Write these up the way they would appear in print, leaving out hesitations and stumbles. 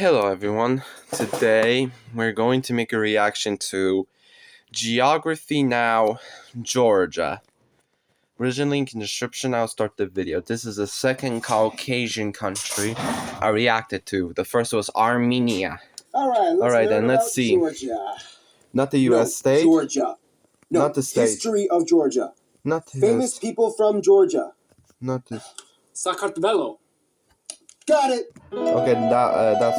Hello everyone. Today we're going to make a reaction to Geography Now, Georgia. Original link in the description. I'll start the video. This is the second Caucasian country I reacted to. The first was Armenia. Alright, then let's see. Georgia. Not the US state. Georgia. No, not the state. History of Georgia. Not the Famous people from Georgia. Not this. Sakartvelo. Got it. Okay, that's.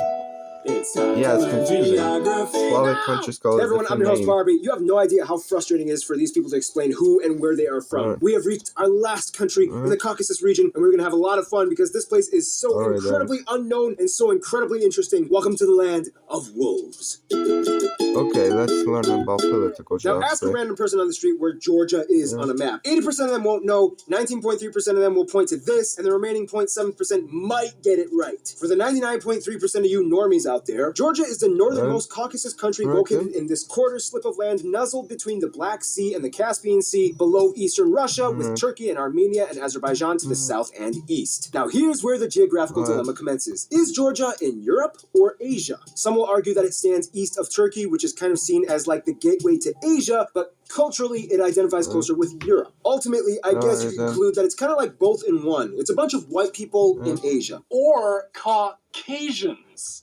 It's confusing. Slavic countries call it. Everyone, I'm your host Barbie. You have no idea how frustrating it is for these people to explain who and where they are from. Right. We have reached our last country in the Caucasus region, and we're going to have a lot of fun because this place is so incredibly unknown and so incredibly interesting. Welcome to the land of wolves. Okay, let's learn about political geography. Now, ask a random person on the street where Georgia is on a map. 80% of them won't know, 19.3% of them will point to this, and the remaining 0.7% might get it right. For the 99.3% of you normies out there, Georgia is the northernmost Caucasus country located in this quarter slip of land nuzzled between the Black Sea and the Caspian Sea, below eastern Russia, with Turkey and Armenia and Azerbaijan to the south and east. Now, here's where the geographical dilemma commences. Is Georgia in Europe or Asia? Some will argue that it stands east of Turkey, which is kind of seen as like the gateway to Asia, but culturally it identifies closer with Europe. Ultimately, I guess you can conclude that it's kind of like both in one. It's a bunch of white people in Asia. Or Caucasians.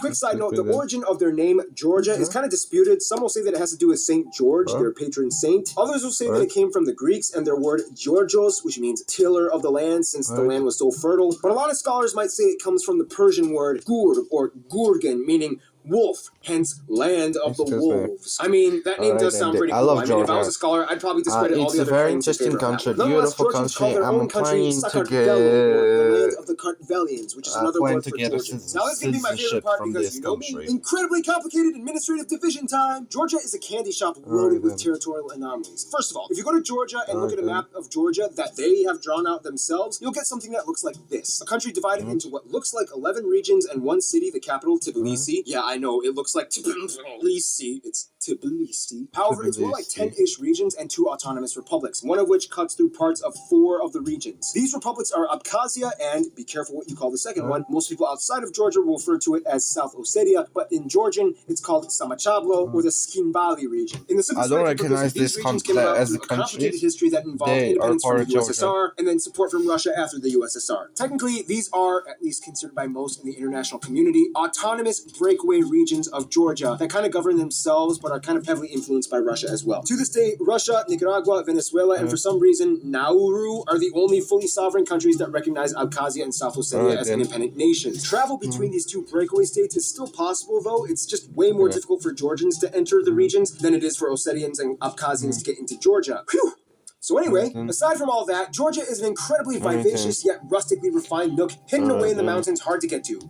Quick side note, the origin of their name, Georgia, is kind of disputed. Some will say that it has to do with St. George, their patron saint. Others will say that it came from the Greeks and their word Georgios, which means tiller of the land, since the land was so fertile. But a lot of scholars might say it comes from the Persian word gur or gurgan, meaning wolf, hence land of the wolves. I mean, that name does sound pretty cool. I mean, if I was a scholar, I'd probably discredit all the other claims. It's a very interesting country, beautiful country. I'm planning to get the land of the Kartvelians, which is another word for Georgians. Now, this is going to be my favorite part because you know me. Incredibly complicated administrative division time. Georgia is a candy shop loaded with territorial anomalies. First of all, if you go to Georgia and look at a map of Georgia that they have drawn out themselves, you'll get something that looks like this. A country divided into what looks like 11 regions and one city, the capital, Tbilisi. Yeah, I know, it looks like Tbilisi. It's Tbilisi. However, it's more like 10-ish regions and 2 autonomous republics, one of which cuts through parts of 4 of the regions. These republics are Abkhazia and, be careful what you call the second one, most people outside of Georgia will refer to it as South Ossetia, but in Georgian, it's called Samachablo or the Skinvali region. In the simplest I don't recognize this country as a complicated history that involved independence from the USSR and then support from Russia after the USSR. Technically, these are, at least considered by most in the international community, autonomous breakaway regions of Georgia that kind of govern themselves but are kind of heavily influenced by Russia as well. To this day, Russia, Nicaragua, Venezuela, and for some reason, Nauru are the only fully sovereign countries that recognize Abkhazia and South Ossetia as independent nations. Travel between these 2 breakaway states is still possible, though. It's just way more difficult for Georgians to enter the regions than it is for Ossetians and Abkhazians to get into Georgia. Whew! So anyway, aside from all that, Georgia is an incredibly vivacious yet rustically refined nook hidden away in the mountains hard to get to.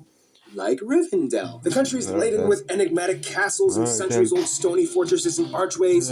Like Rivendell. The country is laden with enigmatic castles and centuries-old stony fortresses and archways.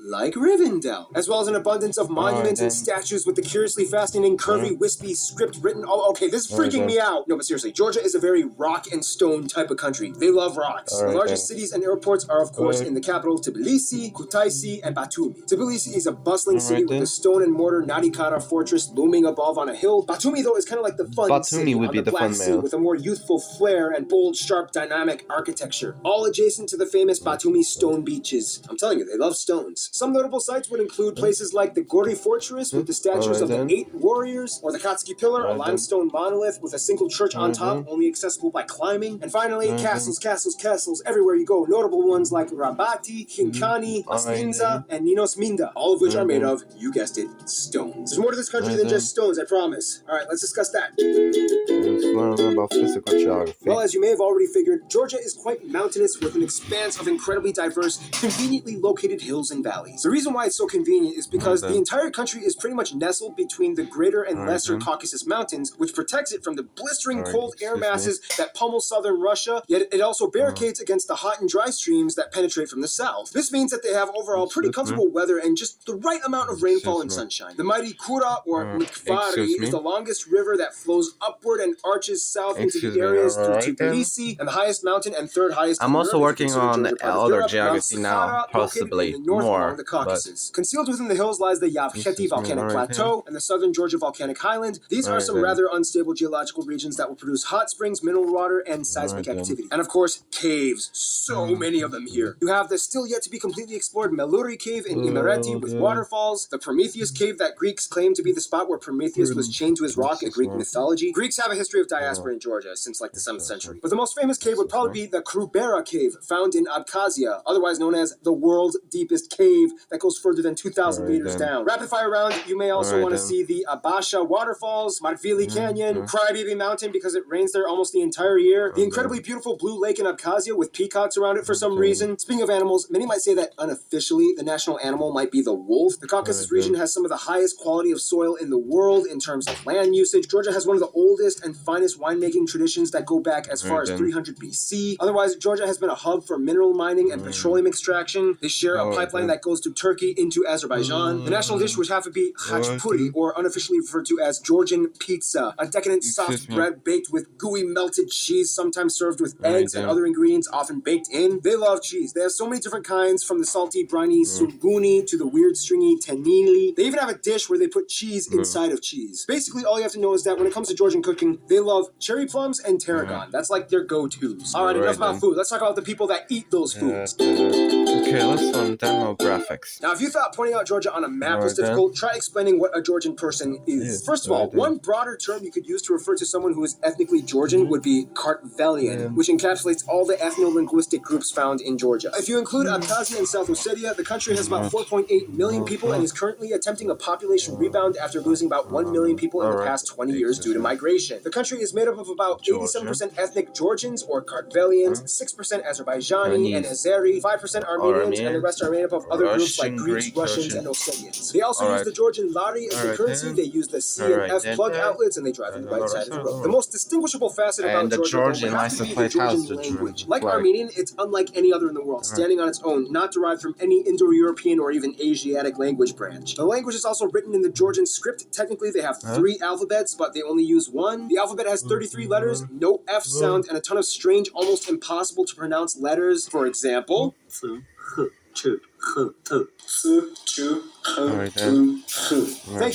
Like Rivendell. As well as an abundance of monuments and statues with the curiously fascinating, curvy, wispy script written. Oh, okay, this is freaking me out. No, but seriously, Georgia is a very rock and stone type of country. They love rocks. The largest cities and airports are, of course, in the capital, Tbilisi, Kutaisi, and Batumi. Tbilisi is a bustling city with a stone and mortar Nadikara fortress looming above on a hill. Batumi, though, is kind of like the fun city on the Black Sea with a more youthful flair and bold, sharp, dynamic architecture. All adjacent to the famous Batumi stone beaches. I'm telling you, they love stones. Some notable sites would include places like the Gori Fortress with the statues of the 8 warriors, or the Katsuki Pillar, a limestone monolith with a single church on top, only accessible by climbing. And finally, castles, castles, castles everywhere you go. Notable ones like Rabati, Khinkani, Ostinza, and Ninos Minda, all of which are made of, you guessed it, stones. There's more to this country than just stones, I promise. Alright, let's discuss that. Let's learn about physical geography. Well, as you may have already figured, Georgia is quite mountainous with an expanse of incredibly diverse, conveniently located hills and valleys. The reason why it's so convenient is because the entire country is pretty much nestled between the greater and lesser Caucasus Mountains, which protects it from the blistering cold air masses that pummel southern Russia, yet it also barricades against the hot and dry streams that penetrate from the south. This means that they have overall pretty comfortable weather and just the right amount of rainfall and sunshine. The mighty Kura or Mkvari is the longest river that flows upward and arches south into Excuse the me, areas through alright then. Tbilisi, and the highest mountain and third highest. I'm in also Europe, if you working consider on Georgia part of other Europe. geography Mount now, Sakhara, located possibly in the north more, along the Caucasus. but Concealed within the hills lies the Yavkheti excuse me, volcanic alright plateau and the southern Georgia volcanic highland. These are Alright some then. rather unstable geological regions that will produce hot springs, mineral water, and seismic Alright then. activity. And of course, caves. So many of them here. You have the still yet to be completely explored Meluri Cave in Imereti with waterfalls, the Prometheus Cave that Greeks claim to be the spot where Prometheus was chained to his rock in Greek mythology. Greeks have a history of diaspora in Georgia since like the 7th century. But the most famous cave would probably be the Krubera Cave, found in Abkhazia, otherwise known as the world's deepest cave that goes further than 2,000 meters down. Rapid fire round, you may also want to see the Abasha waterfalls, Martvili Canyon, Crybaby Mountain because it rains there almost the entire year, the incredibly beautiful Blue Lake in Abkhazia with peacocks around it for some reason. Speaking of animals, many might say that unofficially the national animal might be the wolf. The Caucasus region has some of the highest quality of soil in the world in terms of land usage. Georgia has one of the oldest and finest winemaking traditions that go back as far as 300 BC. Otherwise, Georgia has been a hub for mineral mining and petroleum extraction. They share a pipeline that goes through Turkey into Azerbaijan. The national dish would have to be khachpuri, or unofficially referred to as Georgian pizza, a decadent soft bread baked with gooey melted cheese, sometimes served with eggs and other ingredients often baked in. They love cheese. They have so many different kinds, from the salty, briny sunguni to the weird, stringy tenili. They even have a dish where they put cheese inside of cheese. Basically, all you have to know is that when it comes to Georgian cooking, they love cherry plums and tarragon. That's like their go-tos. All right, enough about food. Let's talk about the people that eat those foods. Okay, let's run demographics. Now, if you thought pointing out Georgia on a map was difficult, try explaining what a Georgian person is. First of all, one broader term you could use to refer to someone who is ethnically Georgian would be Kartvelian, which encapsulates all the ethno-linguistic groups found in Georgia. If you include Abkhazia and South Ossetia, the country has about 4.8 million people and is currently attempting a population rebound after losing about 1 million people in the past 20 years due to migration. The country is made up of about 87% ethnic Georgians or Kartvelians, 6% Azerbaijani and Azeri, 5% Armenians, and the rest are made up of other groups like Greeks, Russians, and Ossetians. They also use the Georgian lari as the currency. They use the C and F plug outlets, and they drive on the right side of the road. The most distinguishable facet about Georgia would have to be the Georgian language. Like Armenian, it's unlike any other in the world, standing on its own, not derived from any Indo-European or even Asiatic language branch. The language is also written in the Georgian script. Technically, they have 3 alphabets, but they only use 1. The alphabet has 33 letters, no F sound, and a ton of strange, almost impossible to pronounce letters. For example, thank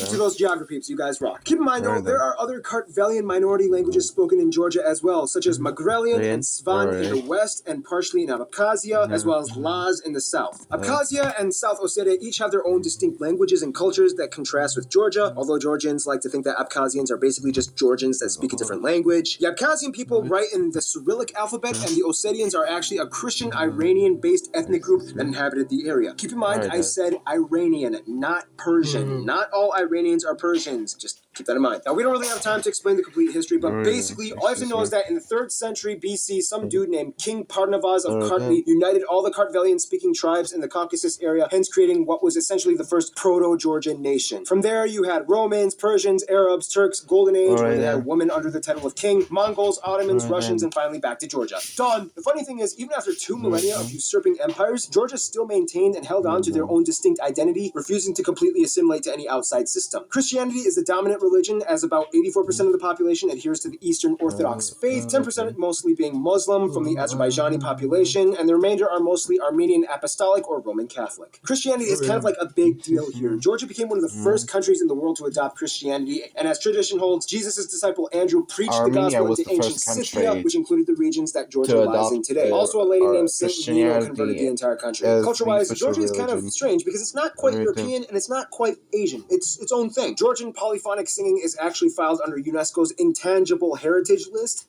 you to those geography peeps, you guys rock. Keep in mind though, there are other Kartvelian minority languages spoken in Georgia as well, such as Magrelian and Svan in the west and partially in Abkhazia, as well as Laz in the south. Abkhazia and South Ossetia each have their own distinct languages and cultures that contrast with Georgia, although Georgians like to think that Abkhazians are basically just Georgians that speak a different language. The Abkhazian people write in the Cyrillic alphabet, and the Ossetians are actually a Christian Iranian-based ethnic group that inhabited the area. Keep in mind, I said Iranian, not Persian. Not all Iranians are Persians. Just keep that in mind. Now, we don't really have time to explain the complete history, but basically, all you have to know is that in the 3rd century BC, some dude named King Parnavaz of Kartli united all the Kartvelian-speaking tribes in the Caucasus area, hence creating what was essentially the first proto-Georgian nation. From there, you had Romans, Persians, Arabs, Turks, Golden Age, where they had a woman under the title of king, Mongols, Ottomans, Russians, and finally back to Georgia. Done! The funny thing is, even after 2 millennia of usurping empires, Georgia still maintained and held on to their own distinct identity, refusing to completely assimilate to any outside system. Christianity is the dominant religion, as about 84% of the population adheres to the Eastern Orthodox faith, 10% mostly being Muslim from the Azerbaijani population, and the remainder are mostly Armenian Apostolic or Roman Catholic. Christianity is kind of like a big deal here. Georgia became one of the first countries in the world to adopt Christianity, and as tradition holds, Jesus' disciple Andrew preached the gospel into ancient Scythia, which included the regions that Georgia lies in today. Also, a lady named Saint Nino converted the entire country. Culture-wise, Georgia is kind of strange because it's not quite European and it's not quite Asian. It's its own thing. Georgian polyphonic singing is actually filed under UNESCO's Intangible Heritage List.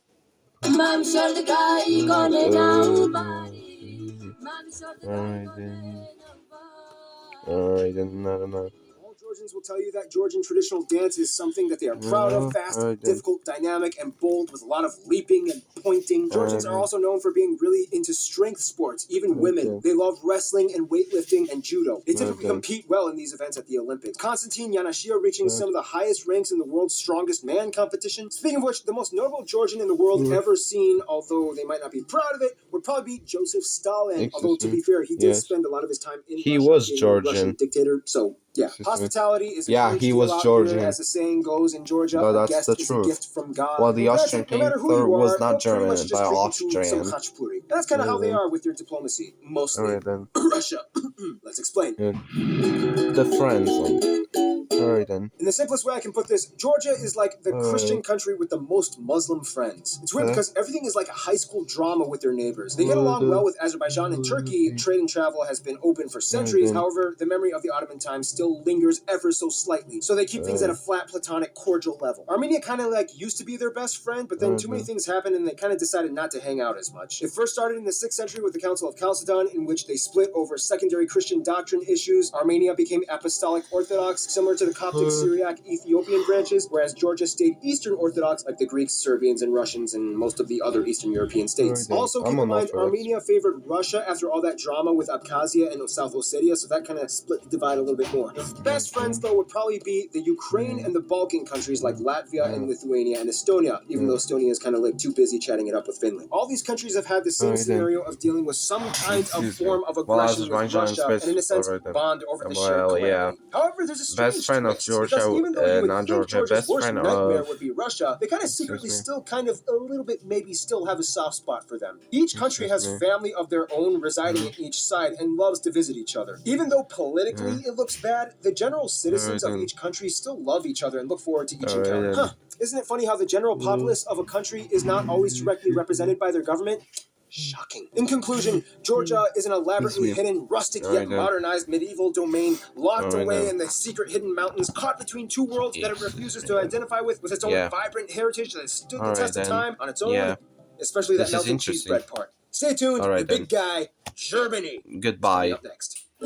All Georgians will tell you that Georgian traditional dance is something that they are proud of, fast, difficult, dynamic, and bold, with a lot of leaping and pointing. Georgians are also known for being really into strength sports, even women. They love wrestling and weightlifting and judo. They typically compete well in these events at the Olympics. Konstantin Yanashia reaching some of the highest ranks in the world's strongest man competition. Speaking of which, the most notable Georgian in the world ever seen, although they might not be proud of it, would probably be Joseph Stalin. Although, to be fair, he did spend a lot of his time in Russia, was being a Georgian. Russian dictator, so Yeah, Excuse me. hospitality is a Yeah, huge he deal was out Georgian. here, as the saying goes in Georgia. No, A that's guest the is truth. a gift from God. Well, the And Austrian granted, no matter who Panther you was are, not you'll pretty much German, just by treat you to some Austrian. khachapuri. And that's kind of how they Alright are with their diplomacy, mostly. Alright then. Russia. Let's explain. The friends. Alright then. In the simplest way I can put this, Georgia is like the Christian country with the most Muslim friends. It's weird because everything is like a high school drama with their neighbors. They get along well with Azerbaijan and Turkey. Trade and travel has been open for centuries. However, the memory of the Ottoman times still lingers ever so slightly. So they keep things at a flat, platonic, cordial level. Armenia kind of like used to be their best friend, but then too many things happened and they kind of decided not to hang out as much. It first started in the 6th century with the Council of Chalcedon, in which they split over secondary Christian doctrine issues. Armenia became Apostolic Orthodox, similar to the Coptic Syriac Ethiopian branches, whereas Georgia stayed Eastern Orthodox like the Greeks, Serbians, and Russians, and most of the other Eastern European states. Also, keep in mind, Armenia favored Russia after all that drama with Abkhazia and South Ossetia, so that kind of split the divide a little bit more. The best friends, though, would probably be the Ukraine and the Balkan countries like Latvia and Lithuania and Estonia, even though Estonia is kind of like too busy chatting it up with Finland. All these countries have had the same scenario of dealing with some kind of form of aggression with Russia, and in a sense, bond over the shared calamity. However, there's a strange Best friend of twist, Georgia, because even though you would not think Georgia, Georgia's best worst friend nightmare of... would be Russia, they kind of secretly still kind of a little bit maybe still have a soft spot for them. Each country has family of their own residing in each side and loves to visit each other. Even though politically it looks bad, the general citizens of each country still love each other and look forward to each encounter. Huh. Isn't it funny how the general populace of a country is not always directly represented by their government? Shocking. In conclusion, Georgia is an elaborately hidden, rustic yet modernized medieval domain locked away in the secret hidden mountains, caught between two worlds that it refuses to identify with its own vibrant heritage that has stood the test of time on its own, especially that melted cheese bread part. Stay tuned, the big guy, Germany. Goodbye. Up next.